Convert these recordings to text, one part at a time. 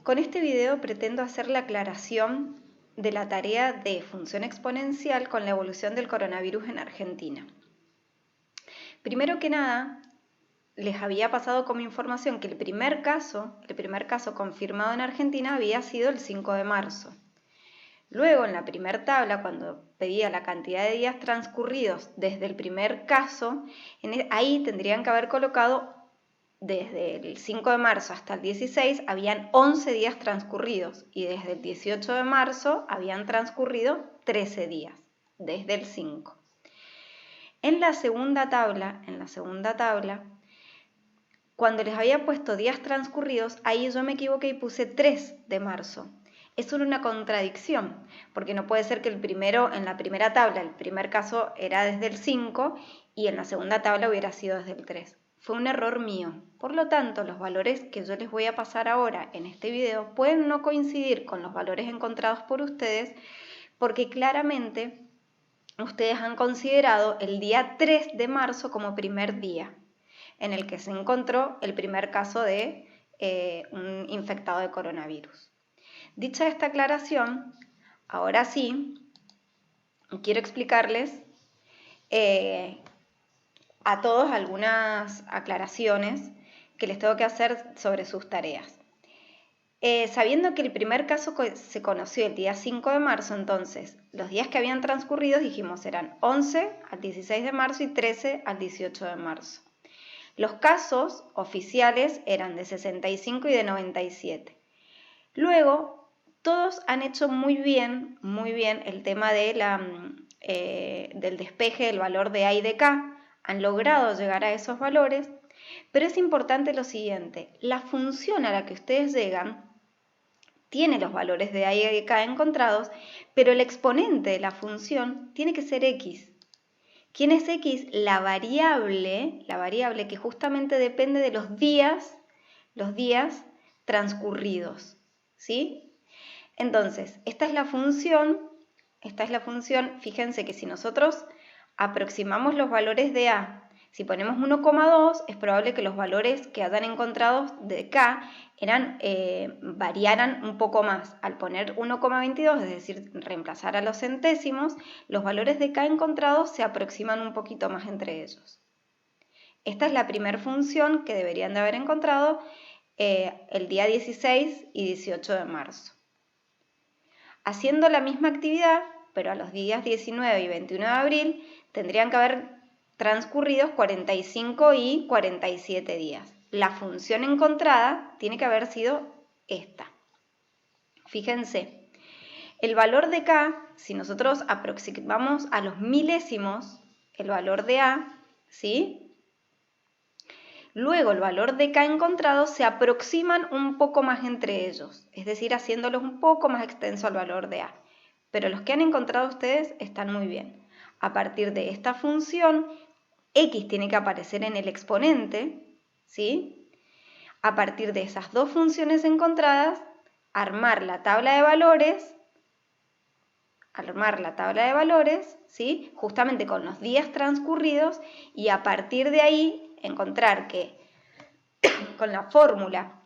Con este video pretendo hacer la aclaración de la tarea de función exponencial con la evolución del coronavirus en Argentina. Primero que nada, les había pasado como información que el primer caso confirmado en Argentina había sido el 5 de marzo. Luego, en la primera tabla, cuando pedía la cantidad de días transcurridos desde el primer caso, ahí tendrían que haber colocado desde el 5 de marzo hasta el 16 habían 11 días transcurridos y desde el 18 de marzo habían transcurrido 13 días, desde el 5. En la segunda tabla, cuando les había puesto días transcurridos, ahí yo me equivoqué y puse 3 de marzo. Eso era una contradicción, porque no puede ser que en la primera tabla, el primer caso era desde el 5 y en la segunda tabla hubiera sido desde el 3. Fue un error mío. Por lo tanto, los valores que yo les voy a pasar ahora en este video pueden no coincidir con los valores encontrados por ustedes, porque claramente ustedes han considerado el día 3 de marzo como primer día en el que se encontró el primer caso de un infectado de coronavirus. Dicha esta aclaración, ahora sí, quiero explicarles a todos algunas aclaraciones que les tengo que hacer sobre sus tareas. Sabiendo que el primer caso se conoció el día 5 de marzo, entonces los días que habían transcurrido dijimos eran 11 al 16 de marzo y 13 al 18 de marzo. Los casos oficiales eran de 65 y de 97. Luego, todos han hecho muy bien el tema de del despeje del valor de A y de K, han logrado llegar a esos valores, pero es importante lo siguiente, la función a la que ustedes llegan tiene los valores de A y de K encontrados, pero el exponente de la función tiene que ser X. ¿Quién es X? La variable que justamente depende de los días transcurridos, ¿sí? Entonces, esta es la función, fíjense que si nosotros aproximamos los valores de A, si ponemos 1,2, es probable que los valores que hayan encontrado de K variaran un poco más. Al poner 1,22, es decir, reemplazar a los centésimos, los valores de K encontrados se aproximan un poquito más entre ellos. Esta es la primera función que deberían de haber encontrado el día 16 y 18 de marzo. Haciendo la misma actividad, pero a los días 19 y 21 de abril, tendrían que haber transcurrido 45 y 47 días. La función encontrada tiene que haber sido esta. Fíjense, el valor de K, si nosotros aproximamos a los milésimos el valor de A, ¿sí? Luego el valor de K encontrado se aproximan un poco más entre ellos, es decir, haciéndolos un poco más extenso al valor de A. Pero los que han encontrado ustedes están muy bien. A partir de esta función, X tiene que aparecer en el exponente, ¿sí? A partir de esas dos funciones encontradas, armar la tabla de valores, ¿sí? Justamente con los días transcurridos, y a partir de ahí encontrar que con la fórmula,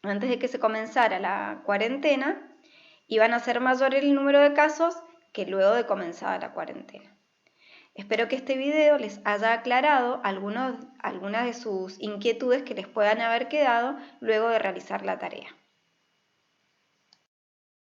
antes de que se comenzara la cuarentena, iban a ser mayor el número de casos que luego de comenzada la cuarentena. Espero que este video les haya aclarado algunas de sus inquietudes que les puedan haber quedado luego de realizar la tarea.